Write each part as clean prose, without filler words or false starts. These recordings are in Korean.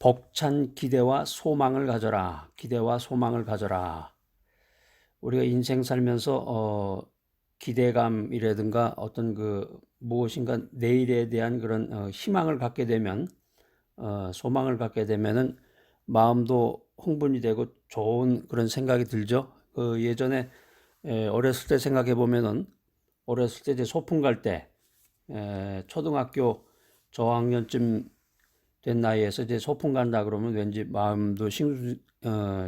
벅찬 기대와 소망을 가져라. 기대와 소망을 가져라. 우리가 인생 살면서 기대감이라든가 어떤 무엇인가 내일에 대한 그런 희망을 갖게 되면 소망을 갖게 되면은 마음도 흥분이 되고 좋은 그런 생각이 들죠. 예전에 어렸을 때 생각해 보면은 어렸을 때 이제 소풍 갈 때 초등학교 저학년쯤 된 나이에서 이제 소풍 간다 그러면 왠지 마음도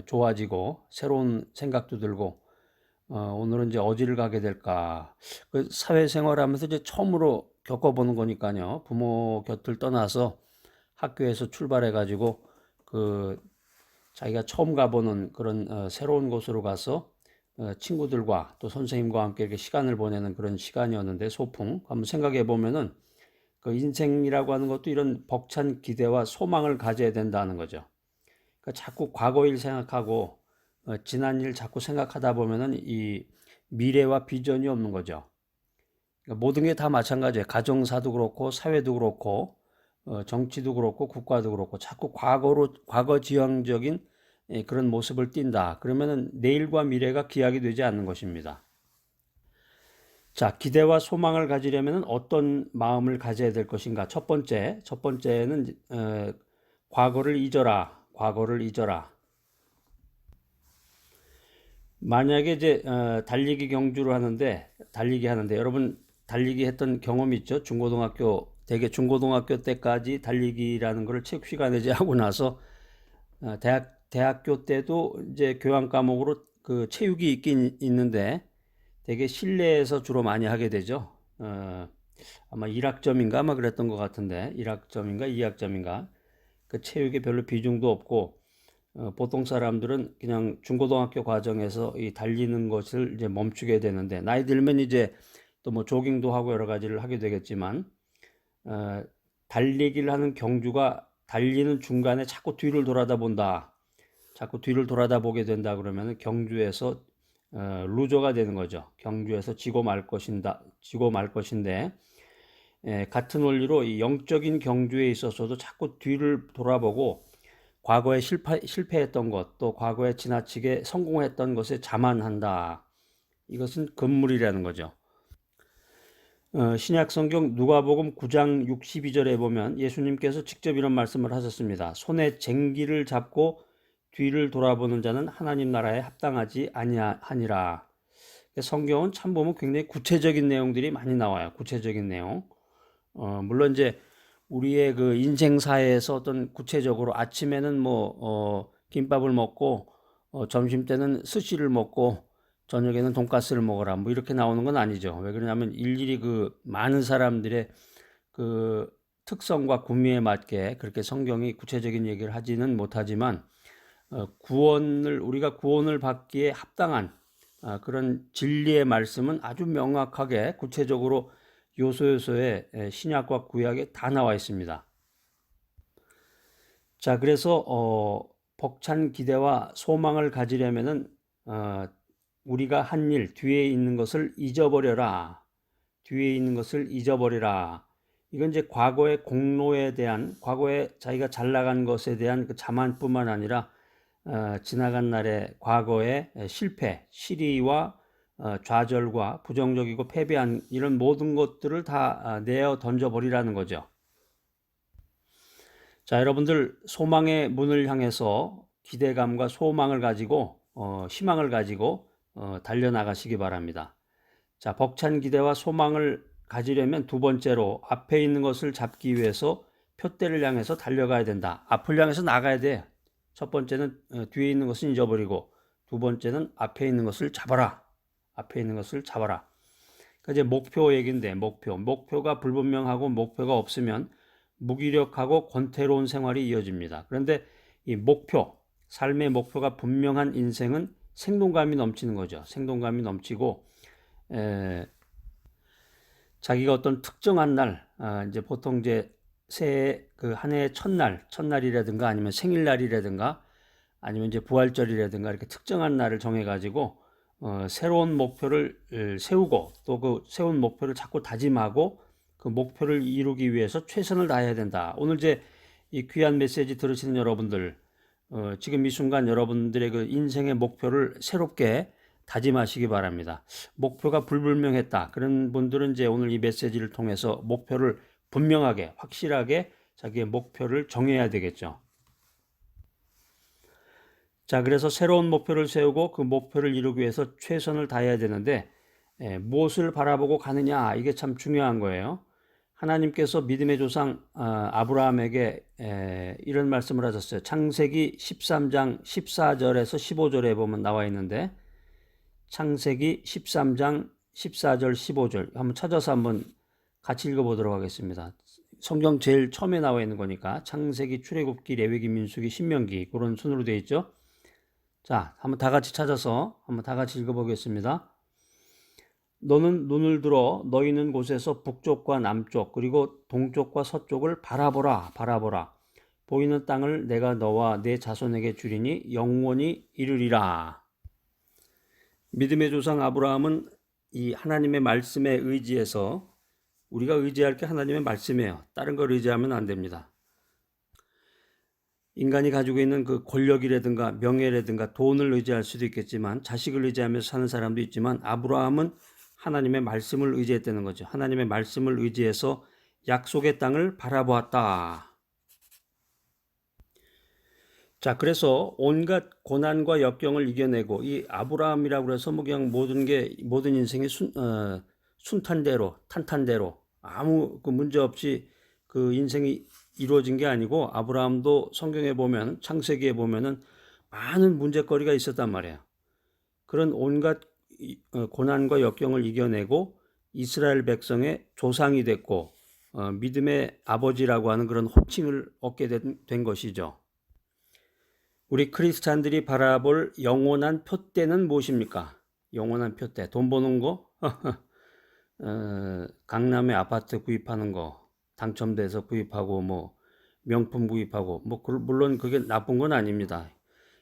좋아지고 새로운 생각도 들고 오늘은 이제 어디를 가게 될까. 그 사회생활하면서 이제 처음으로 겪어보는 거니까요. 부모 곁을 떠나서 학교에서 출발해 가지고 자기가 처음 가보는 그런 새로운 곳으로 가서 친구들과 또 선생님과 함께 이렇게 시간을 보내는 그런 시간이었는데, 소풍 한번 생각해 보면은 그 인생이라고 하는 것도 이런 벅찬 기대와 소망을 가져야 된다는 거죠. 그러니까 자꾸 과거 일 생각하고 지난 일 자꾸 생각하다 보면은 이 미래와 비전이 없는 거죠. 그러니까 모든 게 다 마찬가지예요. 가정사도 그렇고 사회도 그렇고 정치도 그렇고 국가도 그렇고 자꾸 과거 지향적인 그런 모습을 띈다. 그러면은 내일과 미래가 기약이 되지 않는 것입니다. 자, 기대와 소망을 가지려면 어떤 마음을 가져야 될 것인가? 첫 번째는 과거를 잊어라. 과거를 잊어라. 만약에 이제 달리기 하는데 여러분 달리기 했던 경험이 있죠? 대개 중고등학교 때까지 달리기라는 것을 체육 시간에 이제 하고 나서 대학교 때도 이제 교양 과목으로 그 체육이 있긴 있는데 되게 실내에서 주로 많이 하게 되죠. 아마 1학점인가 아마 그랬던 것 같은데 1학점인가 2학점인가 그 체육에 별로 비중도 없고 보통 사람들은 그냥 중고등학교 과정에서 이 달리는 것을 이제 멈추게 되는데 나이 들면 이제 또 뭐 조깅도 하고 여러 가지를 하게 되겠지만 달리기를 하는 경주가 달리는 중간에 자꾸 뒤를 돌아다 본다. 자꾸 뒤를 돌아다 보게 된다 그러면 경주에서 루저가 되는 거죠. 경주에서 지고 말 것인데 같은 원리로 이 영적인 경주에 있어서도 자꾸 뒤를 돌아보고 과거에 실패했던 것, 또 과거에 지나치게 성공했던 것에 자만한다. 이것은 금물이라는 거죠. 신약 성경 누가복음 9장 62절에 보면 예수님께서 직접 이런 말씀을 하셨습니다. 손에 쟁기를 잡고 뒤를 돌아보는 자는 하나님 나라에 합당하지 아니하니라. 성경은 참 보면 굉장히 구체적인 내용들이 많이 나와요. 구체적인 내용. 물론 이제 우리의 그 인생사에서 어떤 구체적으로 아침에는 김밥을 먹고 점심 때는 스시를 먹고 저녁에는 돈가스를 먹어라 뭐 이렇게 나오는 건 아니죠. 왜 그러냐면 일일이 그 많은 사람들의 그 특성과 구미에 맞게 그렇게 성경이 구체적인 얘기를 하지는 못하지만 우리가 구원을 받기에 합당한 그런 진리의 말씀은 아주 명확하게 구체적으로 요소요소에 신약과 구약에 다 나와 있습니다. 자, 그래서 벅찬 기대와 소망을 가지려면은 우리가 한 일, 뒤에 있는 것을 잊어버려라. 뒤에 있는 것을 잊어버리라. 이건 이제 과거의 공로에 대한, 과거에 자기가 잘 나간 것에 대한 그 자만뿐만 아니라 지나간 날의 과거의 실패, 실의와 좌절과 부정적이고 패배한 이런 모든 것들을 다 내어 던져버리라는 거죠. 자, 여러분들 소망의 문을 향해서 기대감과 소망을 가지고 희망을 가지고 달려나가시기 바랍니다. 자, 벅찬 기대와 소망을 가지려면 두 번째로 앞에 있는 것을 잡기 위해서 표대를 향해서 달려가야 된다. 앞을 향해서 나가야 돼. 첫 번째는 뒤에 있는 것은 잊어버리고 두 번째는 앞에 있는 것을 잡아라. 앞에 있는 것을 잡아라. 그러니까 이제 목표 얘기인데 목표가 불분명하고 목표가 없으면 무기력하고 권태로운 생활이 이어집니다. 그런데 이 삶의 목표가 분명한 인생은 생동감이 넘치는 거죠. 생동감이 넘치고 자기가 어떤 특정한 날, 이제 보통 이제 새해 그 한 해의 첫날이라든가 아니면 생일날이라든가 아니면 이제 부활절이라든가 이렇게 특정한 날을 정해가지고 새로운 목표를 세우고 또 그 세운 목표를 자꾸 다짐하고 그 목표를 이루기 위해서 최선을 다해야 된다. 오늘 이제 이 귀한 메시지 들으시는 여러분들, 지금 이 순간 여러분들의 그 인생의 목표를 새롭게 다짐하시기 바랍니다. 목표가 불분명했다. 그런 분들은 이제 오늘 이 메시지를 통해서 목표를 분명하게, 확실하게 자기의 목표를 정해야 되겠죠. 자, 그래서 새로운 목표를 세우고 그 목표를 이루기 위해서 최선을 다해야 되는데, 무엇을 바라보고 가느냐, 이게 참 중요한 거예요. 하나님께서 믿음의 조상 아브라함에게 이런 말씀을 하셨어요. 창세기 13장 14절에서 15절에 보면 나와 있는데, 창세기 13장 14절 15절 한번 찾아서 한번 같이 읽어보도록 하겠습니다. 성경 제일 처음에 나와 있는 거니까 창세기, 출애굽기, 레위기, 민수기, 신명기 그런 순으로 되어 있죠. 자, 한번 다 같이 찾아서 한번 다 같이 읽어보겠습니다. 너는 눈을 들어 너희 있는 곳에서 북쪽과 남쪽 그리고 동쪽과 서쪽을 바라보라. 보이는 땅을 내가 너와 내 자손에게 주리니 영원히 이르리라. 믿음의 조상 아브라함은 이 하나님의 말씀에 의지해서, 우리가 의지할 게 하나님의 말씀이에요. 다른 걸 의지하면 안 됩니다. 인간이 가지고 있는 그 권력이라든가 명예라든가 돈을 의지할 수도 있겠지만, 자식을 의지하면서 사는 사람도 있지만, 아브라함은 하나님의 말씀을 의지했다는 거죠. 하나님의 말씀을 의지해서 약속의 땅을 바라보았다. 자, 그래서 온갖 고난과 역경을 이겨내고, 이 아브라함이라고 해서 뭐 그냥 모든 인생의 순탄대로, 탄탄대로 아무 그 문제 없이 그 인생이 이루어진 게 아니고, 아브라함도 성경에 보면, 창세기에 보면은 많은 문제거리가 있었단 말이에요. 그런 온갖 고난과 역경을 이겨내고 이스라엘 백성의 조상이 됐고, 믿음의 아버지라고 하는 그런 호칭을 얻게 된 것이죠. 우리 크리스찬들이 바라볼 영원한 표대는 무엇입니까? 영원한 표대, 돈 버는 거, 강남에 아파트 구입하는 거, 당첨돼서 구입하고 뭐 명품 구입하고 뭐 물론 그게 나쁜 건 아닙니다.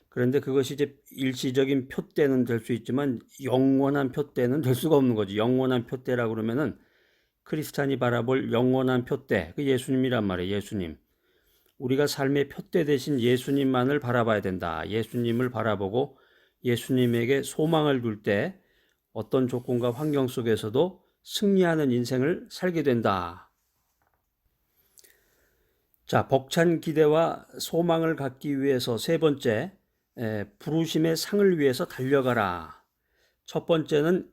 그런데 그것이 이제 일시적인 표대는 될 수 있지만 영원한 표대는 될 수가 없는 거지. 영원한 표대라고 그러면은 크리스찬이 바라볼 영원한 표대, 그 예수님이란 말이에요. 예수님. 우리가 삶의 표대 대신 예수님만을 바라봐야 된다. 예수님을 바라보고 예수님에게 소망을 둘 때 어떤 조건과 환경 속에서도 승리하는 인생을 살게 된다. 자, 벅찬 기대와 소망을 갖기 위해서 세 번째, 부르심의 상을 위해서 달려가라. 첫 번째는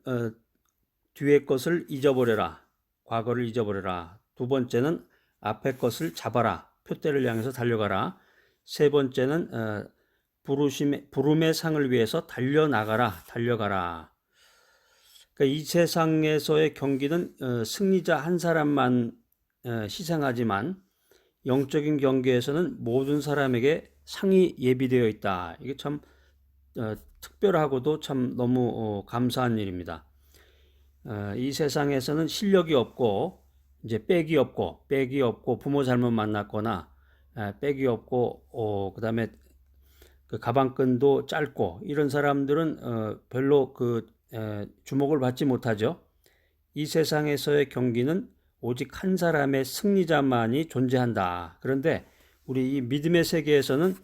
뒤의 것을 잊어버려라. 과거를 잊어버려라. 두 번째는 앞의 것을 잡아라. 표대를 향해서 달려가라. 세 번째는 부름의 상을 위해서 달려가라. 그러니까 이 세상에서의 경기는 승리자 한 사람만 희생하지만, 영적인 경계에서는 모든 사람에게 상이 예비되어 있다. 이게 참 특별하고도 참 너무 감사한 일입니다. 이 세상에서는 실력이 없고 이제 백이 없고 부모 잘못 만났거나 백이 없고 그다음에 그 가방끈도 짧고 이런 사람들은 별로 주목을 받지 못하죠. 이 세상에서의 경기는 오직 한 사람의 승리자만이 존재한다. 그런데 우리 이 믿음의 세계에서는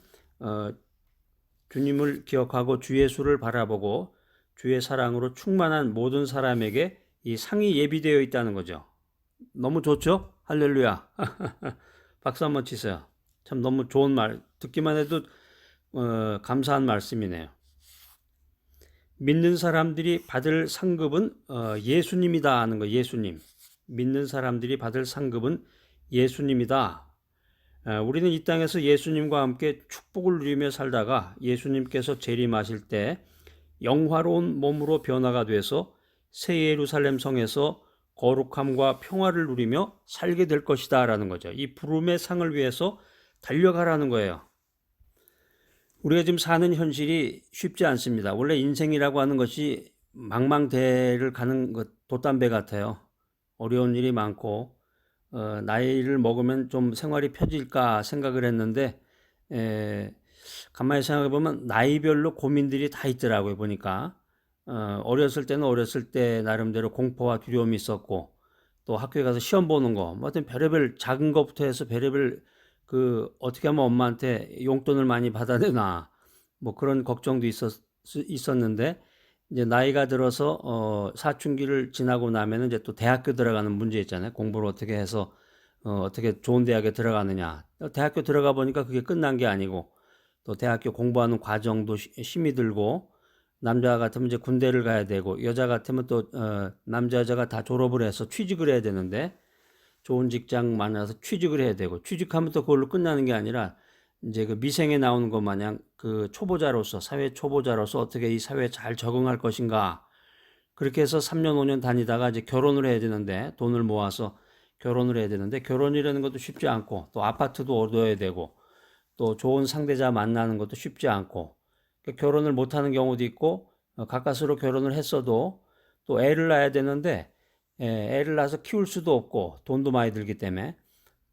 주님을 기억하고 주 예수를 바라보고 주의 사랑으로 충만한 모든 사람에게 이 상이 예비되어 있다는 거죠. 너무 좋죠? 할렐루야. 박수 한번 치세요. 참 너무 좋은 말, 듣기만 해도 감사한 말씀이네요. 믿는 사람들이 받을 상급은 예수님이다 하는 거. 예수님. 믿는 사람들이 받을 상급은 예수님이다. 우리는 이 땅에서 예수님과 함께 축복을 누리며 살다가 예수님께서 재림하실 때 영화로운 몸으로 변화가 돼서 새 예루살렘 성에서 거룩함과 평화를 누리며 살게 될 것이다 라는 거죠. 이 부름의 상을 위해서 달려가라는 거예요. 우리가 지금 사는 현실이 쉽지 않습니다. 원래 인생이라고 하는 것이 망망대해를 가는 것, 돛담배 같아요. 어려운 일이 많고 나이를 먹으면 좀 생활이 펴질까 생각을 했는데 가만히 생각해 보면 나이별로 고민들이 다 있더라고요. 보니까 어렸을 때는 어렸을 때 나름대로 공포와 두려움이 있었고, 또 학교에 가서 시험 보는 거, 뭐 하여튼 별의별 작은 것부터 해서 별의별 어떻게 하면 엄마한테 용돈을 많이 받아내나 뭐 그런 걱정도 있었는데 이제 나이가 들어서 사춘기를 지나고 나면은 이제 또 대학교 들어가는 문제 있잖아요. 공부를 어떻게 해서 어떻게 좋은 대학에 들어가느냐. 대학교 들어가 보니까 그게 끝난 게 아니고 또 대학교 공부하는 과정도 힘이 들고 남자 같으면 이제 군대를 가야 되고 여자 같으면 또 남자 여자가 다 졸업을 해서 취직을 해야 되는데 좋은 직장 만나서 취직을 해야 되고 취직하면 또 그걸로 끝나는 게 아니라 이제 그 미생에 나오는 것 마냥 그 초보자로서 사회 초보자로서 어떻게 이 사회에 잘 적응할 것인가 그렇게 해서 3년 5년 다니다가 이제 결혼을 해야 되는데 돈을 모아서 결혼을 해야 되는데 결혼이라는 것도 쉽지 않고 또 아파트도 얻어야 되고 또 좋은 상대자 만나는 것도 쉽지 않고 결혼을 못하는 경우도 있고 가까스로 결혼을 했어도 또 애를 낳아야 되는데 애를 낳아서 키울 수도 없고 돈도 많이 들기 때문에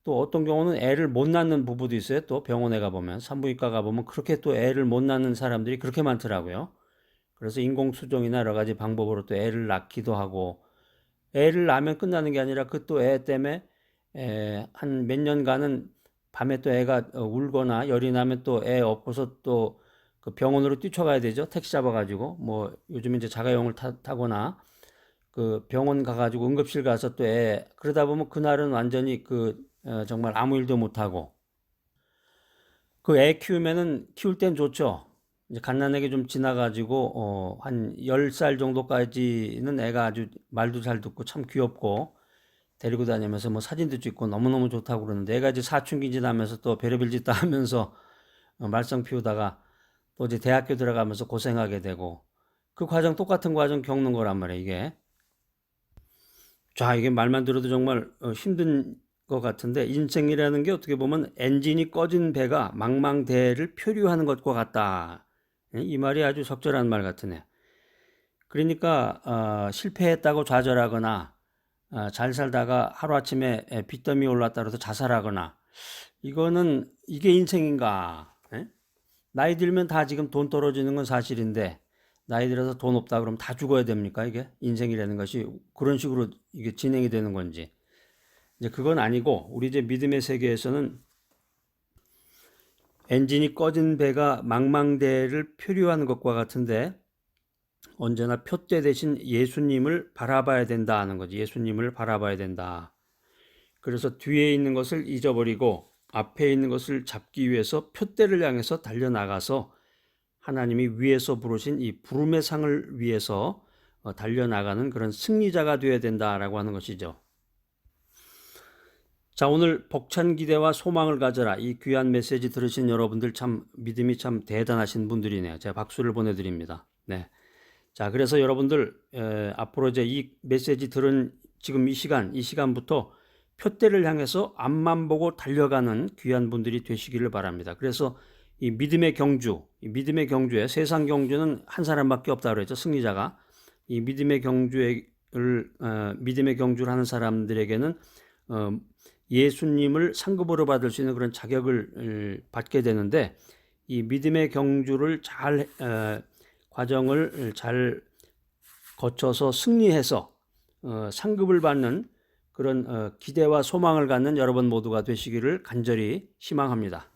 또 어떤 경우는 애를 못 낳는 부부도 있어요. 또 병원에 가보면 산부인과 가보면 그렇게 또 애를 못 낳는 사람들이 그렇게 많더라고요. 그래서 인공수정이나 여러 가지 방법으로 또 애를 낳기도 하고 애를 낳으면 끝나는 게 아니라 그 또 애 때문에 한 몇 년간은 밤에 또 애가 울거나 열이 나면 또 애 업고서 또 그 병원으로 뛰쳐가야 되죠. 택시 잡아가지고 뭐 요즘 이제 자가용을 타거나 그 병원 가가지고 응급실 가서 또 애 그러다 보면 그날은 완전히 정말 아무 일도 못하고 그 애 키우면은 키울 땐 좋죠. 이제 갓난아기 좀 지나가지고 한 10살 정도까지는 애가 아주 말도 잘 듣고 참 귀엽고 데리고 다니면서 뭐 사진도 찍고 너무너무 좋다고 그러는데 애가 이제 사춘기 지나면서 또 별의별 짓 다 하면서 말썽 피우다가 또 이제 대학교 들어가면서 고생하게 되고 그 과정 똑같은 과정 겪는 거란 말이에요, 이게. 자, 이게 말만 들어도 정말 힘든 것 같은데 인생이라는 게 어떻게 보면 엔진이 꺼진 배가 망망대해를 표류하는 것과 같다. 이 말이 아주 적절한 말 같으네. 그러니까 실패했다고 좌절하거나 잘 살다가 하루아침에 빚더미 올랐다 그래서 자살하거나 이게 인생인가? 예? 나이 들면 다 지금 돈 떨어지는 건 사실인데 나이 들어서 돈 없다 그러면 다 죽어야 됩니까? 이게 인생이라는 것이 그런 식으로 이게 진행이 되는 건지. 이제 그건 아니고 우리 이제 믿음의 세계에서는 엔진이 꺼진 배가 망망대해를 표류하는 것과 같은데 언제나 표대 대신 예수님을 바라봐야 된다 하는 거지. 예수님을 바라봐야 된다. 그래서 뒤에 있는 것을 잊어버리고 앞에 있는 것을 잡기 위해서 표대를 향해서 달려나가서 하나님이 위에서 부르신 이 부름의 상을 위해서 달려나가는 그런 승리자가 되어야 된다라고 하는 것이죠. 자, 오늘 벅찬 기대와 소망을 가져라. 이 귀한 메시지 들으신 여러분들 참 믿음이 참 대단하신 분들이네요. 제가 박수를 보내드립니다. 네. 자, 그래서 여러분들 앞으로 이제 이 메시지 들은 지금 이 시간부터 표대를 향해서 앞만 보고 달려가는 귀한 분들이 되시기를 바랍니다. 그래서 이 믿음의 경주에 세상 경주는 한 사람밖에 없다 그랬죠. 승리자가. 이 믿음의 경주를 하는 사람들에게는 예수님을 상급으로 받을 수 있는 그런 자격을 받게 되는데 이 믿음의 경주를 과정을 잘 거쳐서 승리해서 상급을 받는 그런 기대와 소망을 갖는 여러분 모두가 되시기를 간절히 희망합니다.